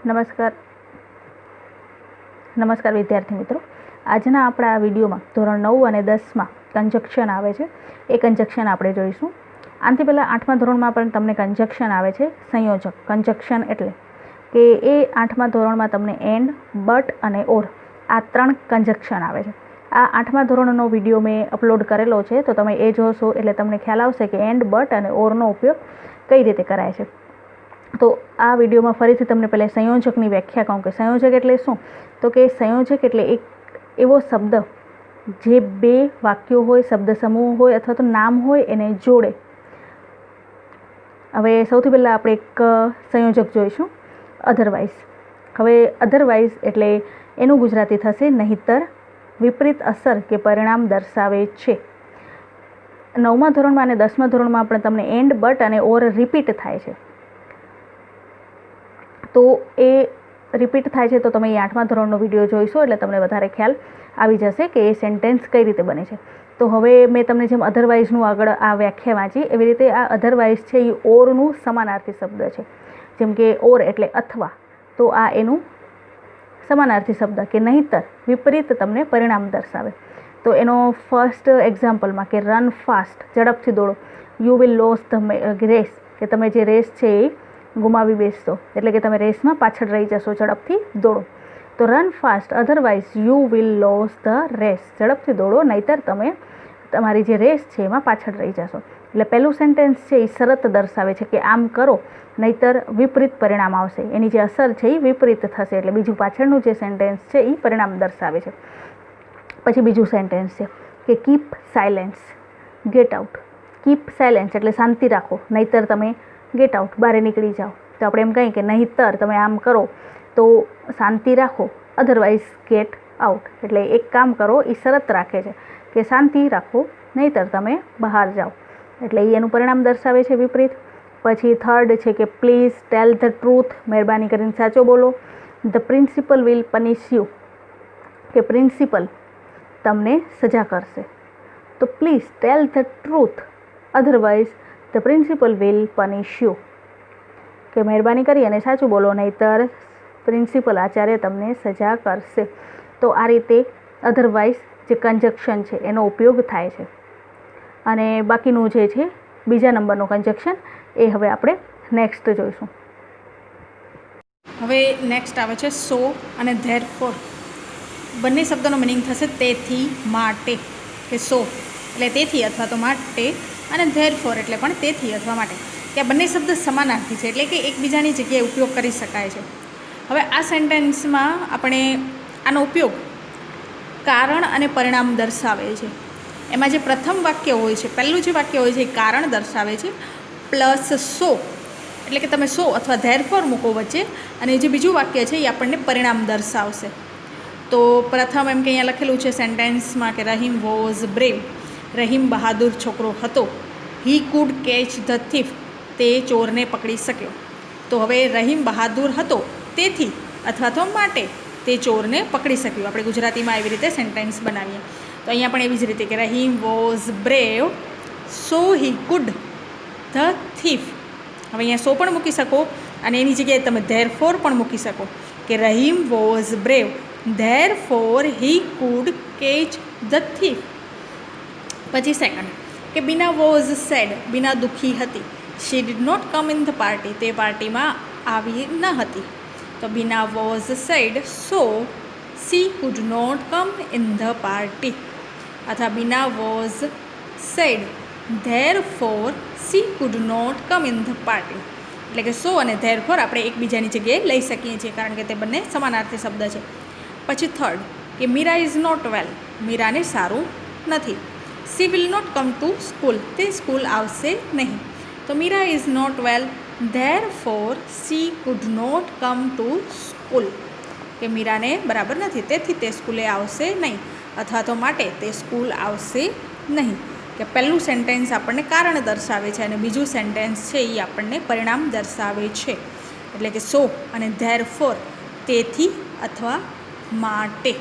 નમસ્કાર વિદ્યાર્થી મિત્રો, આજના આપણા આ વિડીયોમાં ધોરણ 9 અને 10માં કંજક્શન આવે છે એ કંજક્શન આપણે જોઈશું. આનાથી પહેલાં 8મા ધોરણમાં પણ તમને કંજક્શન આવે છે, સંયોજક. કંજક્શન એટલે કે એ 8મા ધોરણમાં તમને એન્ડ, બટ અને ઓર આ 3 કંજક્શન આવે છે. આ 8મા ધોરણનો વિડીયો મેં અપલોડ કરેલો છે, તો તમે એ જોશો એટલે તમને ખ્યાલ આવશે કે એન્ડ, બટ અને ઓરનો ઉપયોગ કઈ રીતે કરાય છે. તો આ વિડીયોમાં ફરીથી તમને પહેલાં સંયોજકની વ્યાખ્યા કહું કે સંયોજક એટલે શું. તો કે સંયોજક એટલે એક એવો શબ્દ જે બે વાક્યો હોય, શબ્દ સમૂહ હોય અથવા તો નામ હોય એને જોડે. હવે સૌથી પહેલાં આપણે એક સંયોજક જોઈશું, અધરવાઇઝ. હવે અધરવાઇઝ એટલે એનું ગુજરાતી થશે નહિતર, વિપરીત અસર કે પરિણામ દર્શાવે છે. 9મા ધોરણમાં અને 10મા ધોરણમાં પણ તમને એન્ડ, બટ અને ઓર રિપીટ થાય છે. તો એ રિપીટ થાય છે તો તમે એ 8મા ધોરણનો વિડીયો જોઈશો એટલે તમને વધારે ખ્યાલ આવી જશે કે એ સેન્ટેન્સ કઈ રીતે બને છે. તો હવે મેં તમને જેમ અધરવાઇઝનું આગળ આ વ્યાખ્યા વાંચી એવી રીતે આ અધરવાઇઝ છે એ ઓરનું સમાનાર્થી શબ્દ છે. જેમ કે ઓર એટલે અથવા, તો આ એનું સમાનાર્થી શબ્દ કે નહિતર, વિપરીત તમને પરિણામ દર્શાવે. તો એનો ફર્સ્ટ એક્ઝામ્પલમાં કે રન ફાસ્ટ, ઝડપથી દોડો. You will lose the race, કે તમે જે રેસ છે એ ગુમાવી બેસશો, એટલે કે તમે રેસમાં પાછળ રહી જશો, ઝડપથી દોડો. તો run fast, otherwise you will lose the race. ઝડપથી દોડો નહીતર તમે તમારી જે રેસ છે એમાં પાછળ રહી જશો. એટલે પહેલું સેન્ટેન્સ છે એ શરત દર્શાવે છે કે આમ કરો નહીતર વિપરીત પરિણામ આવશે, એની જે અસર છે એ વિપરીત થશે. એટલે બીજું પાછળનું જે સેન્ટેન્સ છે એ પરિણામ દર્શાવે છે. પછી બીજું સેન્ટેન્સ છે કે keep silence, get out. Keep silence એટલે શાંતિ રાખો નહીતર તમે ગેટ આઉટ, બહાર નીકળી જાઓ. તો આપણે એમ કહીએ કે નહીતર તમે આમ કરો તો શાંતિ રાખો, અધરવાઇઝ ગેટ આઉટ. એટલે એક કામ કરો એ શરત રાખે છે કે શાંતિ રાખો નહીતર તમે બહાર જાઓ, એટલે એ એનું પરિણામ દર્શાવે છે વિપરીત. પછી થર્ડ છે કે પ્લીઝ ટેલ ધ ટ્રુથ, મહેરબાની કરીને સાચો બોલો. ધ પ્રિન્સિપલ વિલ પનિશ યુ, કે પ્રિન્સિપલ તમને સજા કરશે. તો please tell the truth, otherwise the principal will પનિશ you, કે મહેરબાની કરી અને સાચું બોલો નહીતર પ્રિન્સિપલ આચાર્ય તમને સજા કરશે. તો આ રીતે અધરવાઇઝ જે કંજક્શન છે એનો ઉપયોગ થાય છે. અને બાકીનું જે છે બીજા નંબરનું કંજક્શન એ હવે આપણે નેક્સ્ટ જોઈશું. હવે નેક્સ્ટ આવે છે સો અને ધેરફોર. બંને શબ્દોનો મિનિંગ થશે તેથી, માટે. કે સો એટલે તેથી અથવા તો માટે, અને ધેરફોર એટલે પણ તેથી અથવા માટે. કે આ બંને શબ્દ સમાનાર્થી છે એટલે કે એકબીજાની જગ્યાએ ઉપયોગ કરી શકાય છે. હવે આ સેન્ટેન્સમાં આપણે આનો ઉપયોગ કારણ અને પરિણામ દર્શાવે છે. એમાં જે પ્રથમ વાક્ય હોય છે, પહેલું જે વાક્ય હોય છે એ કારણ દર્શાવે છે, પ્લસ સો એટલે કે તમે સો અથવા ધેરફોર મૂકો વચ્ચે, અને જે બીજું વાક્ય છે એ આપણને પરિણામ દર્શાવશે. તો પ્રથમ એમ કે અહીંયા લખેલું છે સેન્ટેન્સમાં કે રહીમ વોઝ બ્રેવ, રહીમ બહાદુર છોકરો હતો. હી કુડ કેચ ધ થીફ, તે ચોરને પકડી શક્યો. તો હવે રહીમ બહાદુર હતો તેથી અથવા તો માટે તે ચોરને પકડી શક્યો. આપણે ગુજરાતીમાં એવી રીતે સેન્ટેન્સ બનાવીએ. તો અહીંયા પણ એવી જ રીતે કે Rahim was brave so he could the thief. હવે અહીંયા સો પણ મૂકી શકો અને એની જગ્યાએ તમે ધેરફોર પણ મૂકી શકો કે Rahim was brave therefore he could catch the thief. પછી સેકન્ડ કે બીના વોઝ સેડ, બીના દુઃખી હતી. She did not come in the party, તે પાર્ટીમાં આવી ન હતી. તો Bina was sad so she could not come in the party. અથવા Bina was sad therefore she could not come in the party. એટલે કે સો અને ધેરફોર આપણે એકબીજાની જગ્યાએ લઈ શકીએ છીએ કારણ કે તે બંને સમાનાર્થી શબ્દ છે. પછી થર્ડ કે મીરા ઇઝ નોટ વેલ, મીરાને સારું નથી. She will not come to school, તે સ્કૂલ આવશે નહીં. તો Meera is not well therefore she could not come to school, કે મીરાને બરાબર નથી તેથી તે સ્કૂલે આવશે નહીં, અથવા તો માટે તે સ્કૂલ આવશે નહીં. કે પહેલું સેન્ટેન્સ આપણને કારણ દર્શાવે છે અને બીજું સેન્ટેન્સ છે એ આપણને પરિણામ દર્શાવે છે. એટલે કે સો અને ધેરફોર તેથી અથવા માટે.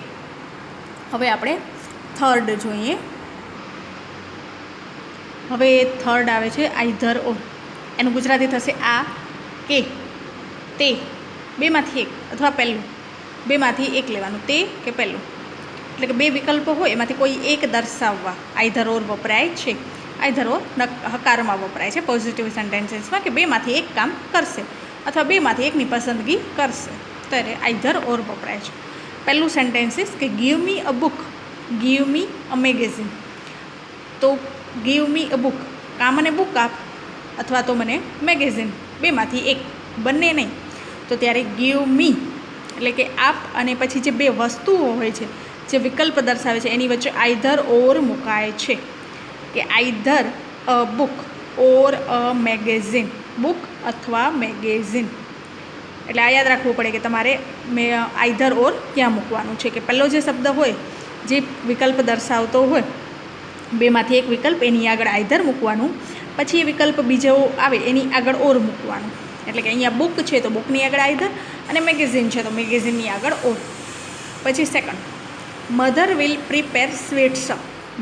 હવે આપણે થર્ડ જોઈએ. હવે થર્ડ આવે છે આઈધર ઓર. એનું ગુજરાતી થશે આ, કે, તે બેમાંથી એક અથવા પહેલું, બેમાંથી એક લેવાનું, તે કે પહેલું. એટલે કે બે વિકલ્પો હોય એમાંથી કોઈ એક દર્શાવવા આઈધર ઓર વપરાય છે. આઈધર ઓર હકારમાં વપરાય છે પોઝિટિવ સેન્ટેન્સીસમાં, કે બેમાંથી એક કામ કરશે અથવા બેમાંથી એકની પસંદગી કરશે, ત્યારે આઈધર ઓર વપરાય છે. પહેલું સેન્ટેન્સીસ કે ગીવ મી અ બુક, ગીવ મી અ મેગેઝિન. તો ગીવ મી અ બુક, કાં મને બુક આપ અથવા તો મને મેગેઝિન, બેમાંથી એક, બંને નહીં. તો ત્યારે ગીવ મી એટલે કે આપ, અને પછી જે બે વસ્તુઓ હોય છે જે વિકલ્પ દર્શાવે છે એની વચ્ચે આઈધર ઓર મુકાય છે, કે either a book or a magazine, book અથવા મેગેઝિન. એટલે આ યાદ રાખવું પડે કે તમારે આઈધર ઓર ક્યાં મૂકવાનું છે, કે પહેલો જે શબ્દ હોય જે વિકલ્પ દર્શાવતો હોય, બેમાંથી એક વિકલ્પ એની આગળ આઈધર મૂકવાનું, પછી એ વિકલ્પ બીજો આવે એની આગળ ઓર મૂકવાનું. એટલે કે અહીંયા બુક છે તો બુકની આગળ આઈધર, અને મેગેઝિન છે તો મેગેઝિનની આગળ ઓર. પછી second, mother will prepare sweets.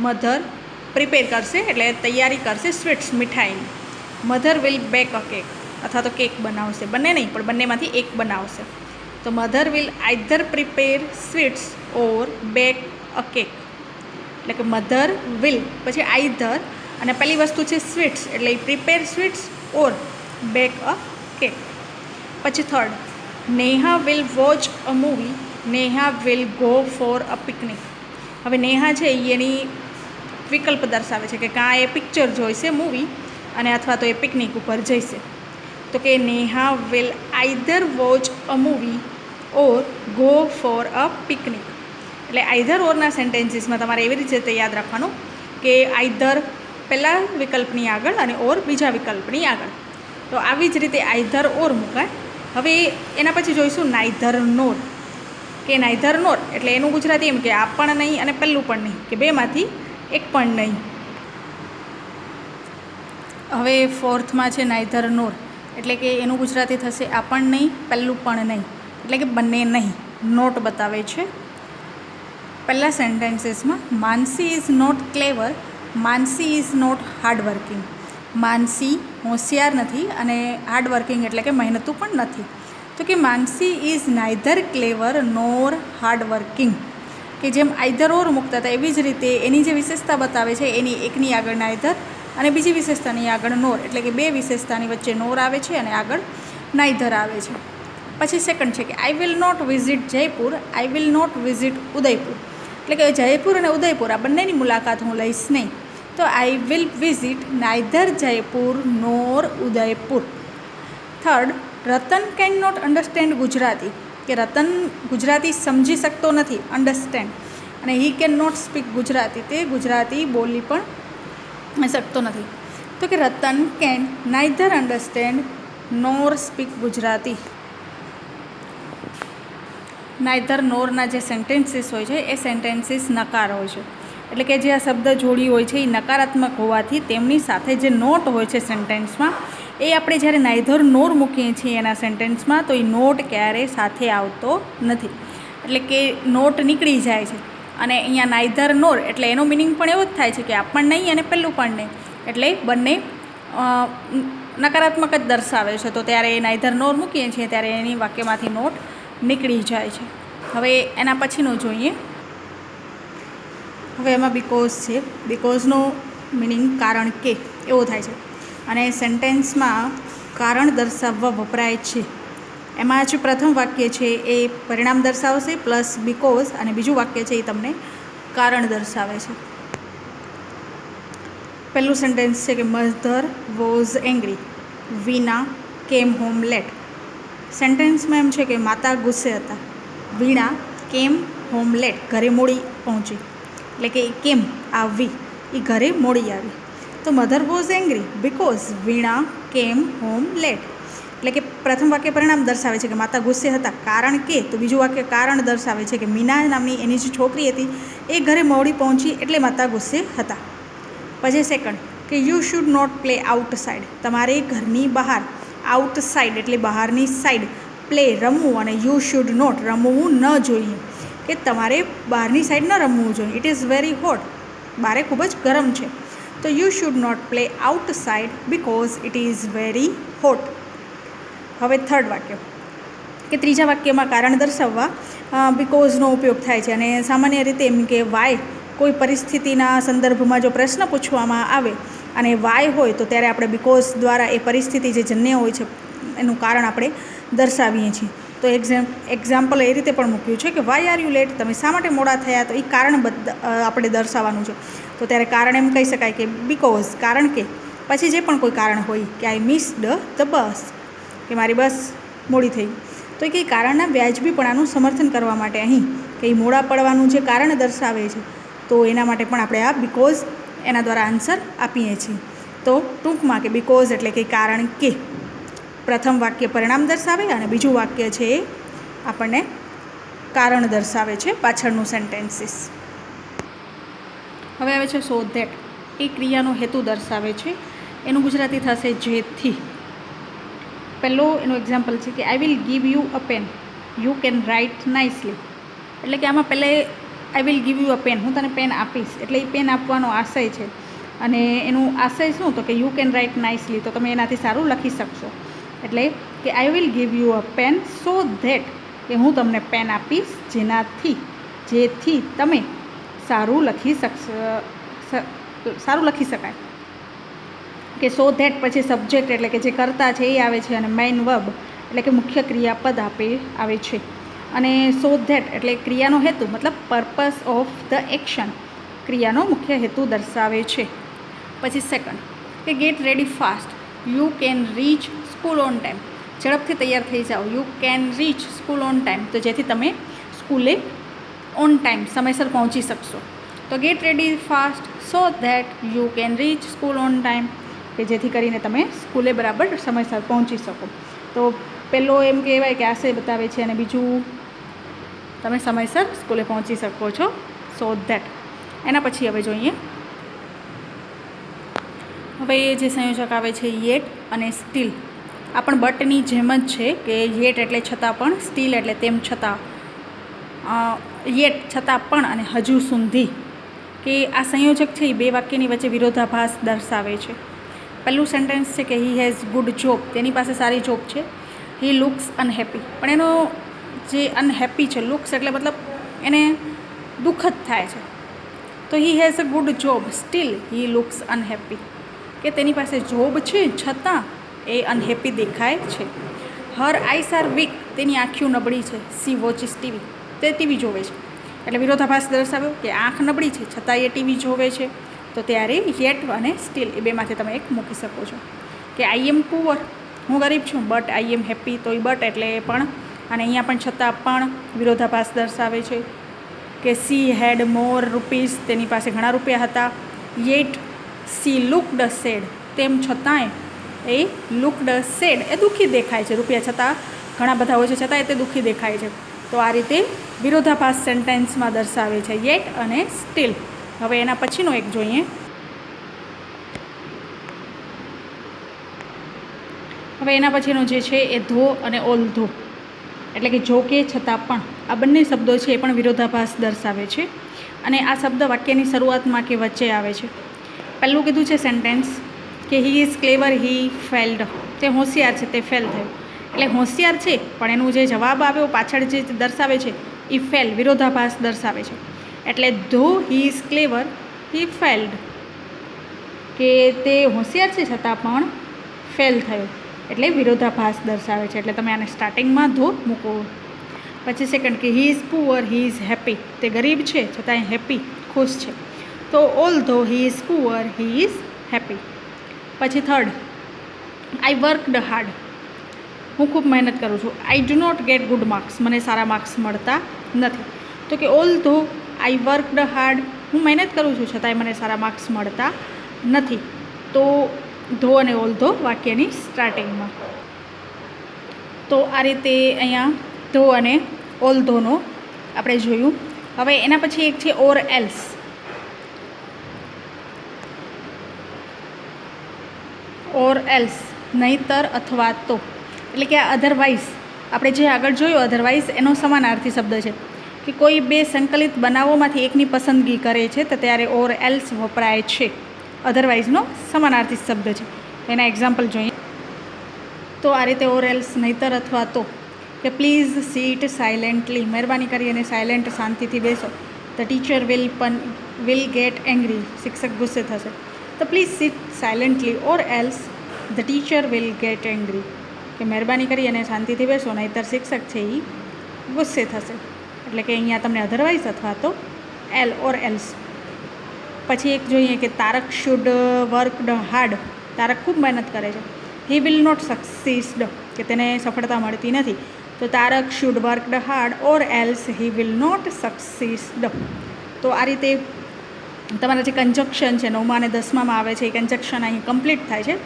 Mother prepare કરશે એટલે તૈયારી કરશે સ્વીટ્સ, મીઠાઈની. Mother will bake a cake, અથવા તો કેક બનાવશે, બંને નહીં પણ બંનેમાંથી એક બનાવશે. તો mother will either prepare sweets or bake a cake. એટલે કે મધર વિલ પછી આઈધર, અને પહેલી વસ્તુ છે સ્વીટ્સ એટલે prepare sweets or bake a cake. પછી third, Neha will watch a movie, Neha will go for a picnic. હવે નેહા છે એ એની વિકલ્પ દર્શાવે છે કે કાં એ પિક્ચર જોઈશે મૂવી, અને અથવા તો એ પિકનિક ઉપર જઈશે. તો કે Neha will either watch a movie or go for a picnic. એટલે આઈધર ઓરના સેન્ટેન્સીસમાં તમારે એવી રીતે યાદ રાખવાનું કે આઈધર પહેલાં વિકલ્પની આગળ અને ઓર બીજા વિકલ્પની આગળ. તો આવી જ રીતે આઈધર ઓર મુકાય. હવે એના પછી જોઈશું નાઈધર નોર, કે નાઈધર નોર એટલે એનું ગુજરાતી એમ કે આ પણ નહીં અને પહેલું પણ નહીં, કે બેમાંથી એક પણ નહીં. હવે ફોર્થમાં છે નાઈધર નોર, એટલે કે એનું ગુજરાતી થશે આ પણ નહીં, પહેલું પણ નહીં, એટલે કે બંને નહીં. નોટ બતાવે છે પહેલા સેન્ટેન્સીસમાં, Mansi is not clever, Mansi is not hardworking. Mansi હોશિયાર નથી અને હાર્ડવર્કિંગ એટલે કે મહેનતું પણ નથી. તો કે માનસી ઇઝ નાઈધર ક્લેવર નોર હાર્ડવર્કિંગ. કે જેમ આઈધર ઓર મૂકતા હતા એવી જ રીતે એની જે વિશેષતા બતાવે છે એની એકની આગળ નાઈધર અને બીજી વિશેષતાની આગળ નોર, એટલે કે બે વિશેષતાની વચ્ચે નોર આવે છે અને આગળ નાઈધર આવે છે. પછી સેકન્ડ છે કે I will not visit Jaipur, I will not visit Udaipur. એટલે કે જયપુર અને ઉદયપુર આ બંનેની મુલાકાત હું લઈશ નહીં. તો I will visit neither Jaipur nor Udaipur. Third, Ratan can not understand Gujarati, કે રતન ગુજરાતી સમજી શકતો નથી, અન્ડરસ્ટેન્ડ, અને he can not speak Gujarati, તે ગુજરાતી બોલી પણ શકતો નથી. તો કે Ratan can neither understand nor speak Gujarati. Neither નોરના જે સેન્ટેન્સીસ હોય છે એ સેન્ટેન્સીસ નકાર હોય છે, એટલે કે જે આ શબ્દ જોડી હોય છે એ નકારાત્મક હોવાથી તેમની સાથે જે નોટ હોય છે સેન્ટેન્સમાં, એ આપણે જ્યારે નાઈધર નોર મૂકીએ છીએ એના સેન્ટેન્સમાં તો એ નોટ ક્યારેય સાથે આવતો નથી, એટલે કે નોટ નીકળી જાય છે. અને અહીંયા નાઈધર નોર એટલે એનો મિનિંગ પણ એવો જ થાય છે કે આ પણ નહીં અને પહેલું પણ નહીં, એટલે બંને નકારાત્મક જ દર્શાવે છે. તો ત્યારે એ નાઈધર નોર મૂકીએ છીએ ત્યારે એની વાક્યમાંથી નોટ નીકળી જાય છે. હવે એના પછીનું જોઈએ. હવે એમાં બીકોઝ છે, બીકોઝનો મિનિંગ કારણ કે એવો થાય છે, અને સેન્ટેન્સમાં કારણ દર્શાવવા વપરાય છે. એમાં જ પ્રથમ વાક્ય છે એ પરિણામ દર્શાવશે પ્લસ બીકોઝ, અને બીજું વાક્ય છે એ તમને કારણ દર્શાવે છે. પહેલું સેન્ટેન્સ છે કે મધર વોઝ એંગ્રી, વીણા કેમ હોમ લેટ. સેન્ટેન્સમાં એમ છે કે માતા ગુસ્સે હતા, વીણા કેમ હોમ લેટ ઘરે મોડી પહોંચી, એટલે કે કેમ આવી, એ ઘરે મોડી આવી. તો મધર વોઝ એંગ્રી બિકોઝ વીણા કેમ હોમ લેટ. એટલે કે પ્રથમ વાક્ય પરિણામ દર્શાવે છે કે માતા ગુસ્સે હતા, કારણ કે, તો બીજું વાક્ય કારણ દર્શાવે છે કે મીના નામની એની જે છોકરી હતી એ ઘરે મોડી પહોંચી એટલે માતા ગુસ્સે હતા. પછી સેકન્ડ કે you should not play outside, તમારે ઘરની બહાર, આઉટસાઇડ એટલે બહારની સાઈડ, પ્લે રમવું, અને યુ શુડ નોટ રમવું ન જોઈએ, કે તમારે બહારની સાઈડ ન રમવું જોઈએ. ઇટ ઇઝ વેરી હોટ, બારે ખૂબ જ ગરમ છે. તો you should not play outside because it is very hot. હવે થર્ડ વાક્ય કે ત્રીજા વાક્યમાં કારણ દર્શાવવા બીકોઝનો ઉપયોગ થાય છે. અને સામાન્ય રીતે એમ કે વાય કોઈ પરિસ્થિતિના સંદર્ભમાં જો પ્રશ્ન પૂછવામાં આવે અને વાય હોય તો ત્યારે આપણે બીકોઝ દ્વારા એ પરિસ્થિતિ જે જન્ય હોય છે એનું કારણ આપણે દર્શાવીએ છીએ. તો એક્ઝામ્પલ એ રીતે પણ મૂક્યું છે કે વાય આર યુ લેટ, તમે શા માટે મોડા થયા, તો એ કારણ આપણે દર્શાવવાનું છે. તો ત્યારે કારણ એમ કહી શકાય કે બીકોઝ, કારણ કે, પછી જે પણ કોઈ કારણ હોય કે આઈ મિસ્ડ ધ બસ, કે મારી બસ મોડી થઈ. તો એ કંઈ કારણના વ્યાજબીપણાનું સમર્થન કરવા માટે અહીં કંઈ મોડા પડવાનું જે કારણ દર્શાવે છે તો એના માટે પણ આપણે આ બીકોઝ એના દ્વારા આન્સર આપીએ છીએ. તો ટૂંકમાં કે બીકોઝ એટલે કે કારણ કે પ્રથમ વાક્ય પરિણામ દર્શાવે અને બીજું વાક્ય છે એ આપણને કારણ દર્શાવે છે, પાછળનું સેન્ટેન્સીસ. હવે આવે છે સો ધેટ. એ ક્રિયાનો હેતુ દર્શાવે છે. એનું ગુજરાતી થશે જેથી. પહેલો એનું એક્ઝામ્પલ છે કે I will give you a pen, you can write nicely. એટલે કે આમાં પહેલે I will give you a pen, હું તને પેન આપીશ, એટલે એ પેન આપવાનો આશય છે. અને એનું આશય શું, તો કે યુ કેન રાઇટ નાઇસલી, તો તમે એનાથી સારું લખી શકશો. એટલે કે I will give you a pen so that, કે હું તમને પેન આપીશ જેથી તમે સારું લખી શકાય. કે સો ધેટ પછી સબ્જેક્ટ એટલે કે જે કર્તા છે એ આવે છે અને મેઇન વર્બ એટલે કે મુખ્ય ક્રિયાપદ આવે છે. અને સો ધેટ એટલે ક્રિયાનો હેતુ મતલબ પર્પસ ઓફ ધ એક્શન, ક્રિયાનો મુખ્ય હેતુ દર્શાવે છે. પછી સેકન્ડ કે gate ready fast, you can rich school on time, ઝડપથી તૈયાર થઈ જાઓ. You can rich school on time, તો જેથી તમે સ્કૂલે ઓન ટાઈમ સમયસર પહોંચી શકશો. તો gate ready fast so that you can rich school on time, કે જેથી કરીને તમે સ્કૂલે બરાબર સમયસર પહોંચી શકો. તો પહેલો એમ કહેવાય કે આશય બતાવે છે અને બીજું તમે સમયસર સ્કૂલે પહોંચી શકો છો. So that. એના પછી હવે જોઈએ, હવે જે સંયોજક આવે છે યેટ અને સ્ટીલ. આ પણ બટની જેમ જ છે કે યેટ એટલે છતાં પણ, સ્ટીલ એટલે તેમ છતાં, યેટ છતાં પણ અને હજુ સુધી. કે આ સંયોજક છે એ બે વાક્યની વચ્ચે વિરોધાભાસ દર્શાવે છે. પહેલું સેન્ટેન્સ છે કે હી હેઝ ગુડ જોબ, તેની પાસે સારી જોબ છે. હી લુક્સ અનહેપી, પણ એનો જે અનહેપી છે, લુક્સ એટલે મતલબ એને દુઃખ જ થાય છે. તો he has a good job steel he looks unhappy, કે તેની પાસે જોબ છે છતાં એ અનહેપી દેખાય છે. હર આઈસ આર વીક, તેની આંખો નબળી છે. સી વોચિસ ટીવી, તે ટીવી જોવે છે. એટલે વિરોધાભાસ દર્શાવ્યો કે આંખ નબળી છે છતાં એ ટીવી જોવે છે. તો ત્યારે યેટ અને સ્ટીલ એ બેમાંથી તમે એક મૂકી શકો છો. કે આઈ એમ પુઅર, હું ગરીબ છું, બટ આઈ એમ હેપી, તો એ બટ એટલે એ પણ, અને અહીંયા પણ છતાં પણ વિરોધાભાસ દર્શાવે છે. કે સી હેડ મોર રૂપીસ, તેની પાસે ઘણા રૂપિયા હતા. યેટ સી લુકડ સેડ, તેમ છતાંય એ લુકડ સેડ એ દુઃખી દેખાય છે. રૂપિયા છતાં ઘણા બધા હોય છે છતાં તે દુઃખી દેખાય છે. તો આ રીતે વિરોધાભાસ સેન્ટેન્સમાં દર્શાવે છે યેટ અને સ્ટીલ. હવે એના પછીનો એક જોઈએ. હવે એના પછીનો જે છે એ ધો અને ઓલ્ધો, એટલે કે જો કે છતાં પણ. આ બંને શબ્દો છે એ પણ વિરોધાભાસ દર્શાવે છે. અને આ શબ્દ વાક્યની શરૂઆતમાં કે વચ્ચે આવે છે. પહેલું કીધું છે સેન્ટેન્સ કે he is clever he failed, તે હોશિયાર છે તે ફેલ થયું. એટલે હોશિયાર છે પણ એનું જે જવાબ આવ્યો પાછળ જે દર્શાવે છે એ ફેલ, વિરોધાભાસ દર્શાવે છે. એટલે ધો he is clever he failed, કે તે હોશિયાર છે છતાં પણ ફેલ થયો, એટલે વિરોધાભાસ દર્શાવે છે. એટલે તમે આને સ્ટાર્ટિંગમાં ધો મૂકો. પછી સેકન્ડ કે હી is poor he is happy, તે ગરીબ છે છતાં હેપી, ખુશ છે. તો although he is poor he is happy. પછી થર્ડ, આઈ વર્કડ હાર્ડ, હું ખૂબ મહેનત કરું છું. I do not get good marks, મને સારા માર્ક્સ મળતા નથી. તો કે ઓલ ધો આઈ વર્કડ હાર્ડ, હું મહેનત કરું છું છતાંય મને સારા માર્ક્સ મળતા નથી. તો ધો અને ઓલ ધો વાક્યની સ્ટાર્ટિંગમાં. તો આ રીતે અહીંયા ધો અને ઓલ ધોનો આપણે જોયું. હવે એના પછી એક છે ઓર એલ્સ. ઓર એલ્સ નહીતર અથવા તો, એટલે કે અધરવાઇઝ આપણે જે આગળ જોયું અધરવાઇઝ એનો સમાનાર્થી શબ્દ છે. કે કોઈ બે સંકલિત બનાવોમાંથી એકની પસંદગી કરે છે તો ત્યારે ઓર એલ્સ વપરાય છે. અધરવાઇઝનો સમાનાર્થી શબ્દ છે. એના એક્ઝામ્પલ જોઈએ. તો આ રીતે ઓર એલ્સ નહીતર અથવા તો, કે પ્લીઝ સીટ સાયલેન્ટલી, મહેરબાની કરી અને સાયલેન્ટ શાંતિથી બેસો. The teacher will get angry, શિક્ષક ગુસ્સે થશે. તો please seat silently or else the teacher will get angry, કે મહેરબાની કરી અને શાંતિથી બેસો, નહીંતર શિક્ષક છે એ ગુસ્સે થશે. એટલે કે અહીંયા તમને અધરવાઇઝ અથવા તો એલ ઓર એલ્સ. પછી એક જોઈએ કે Tarak should worked hard, Tarak ખૂબ મહેનત કરે છે. હી વિલ નોટ સક્સીડ, કે તેને સફળતા મળતી નથી. તો Tarak should worked hard or else he will not succeed. તો આ રીતે તમારા જે કંજક્શન છે 9મા અને 10મામાં આવે છે એ કંજક્શન અહીં કમ્પ્લીટ થાય છે.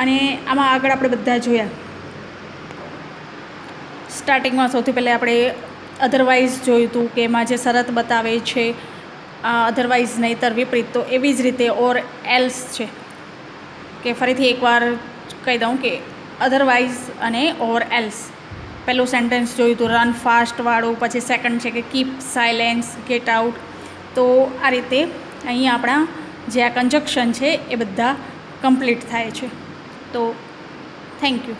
અને આમાં આગળ આપણે બધા જોયા. સ્ટાર્ટિંગમાં સૌથી પહેલાં આપણે અધરવાઇઝ જોયું હતું કે એમાં જે શરત બતાવે છે અધરવાઇઝ નહીંતર વિપરીત, તો એવી જ રીતે ઓર એલ્સ છે. કે ફરીથી એકવાર કહી દઉં કે અધરવાઇઝ અને ઓર એલ્સ. પહેલું સેન્ટેન્સ જોયું હતું રન ફાસ્ટવાળું, પછી સેકન્ડ છે કે કીપ સાયલેન્સ, ગેટ આઉટ. તો આ રીતે અહીં આપણા જે આ કંજક્શન છે એ બધા કમ્પ્લીટ થાય છે. તો થેન્ક યુ.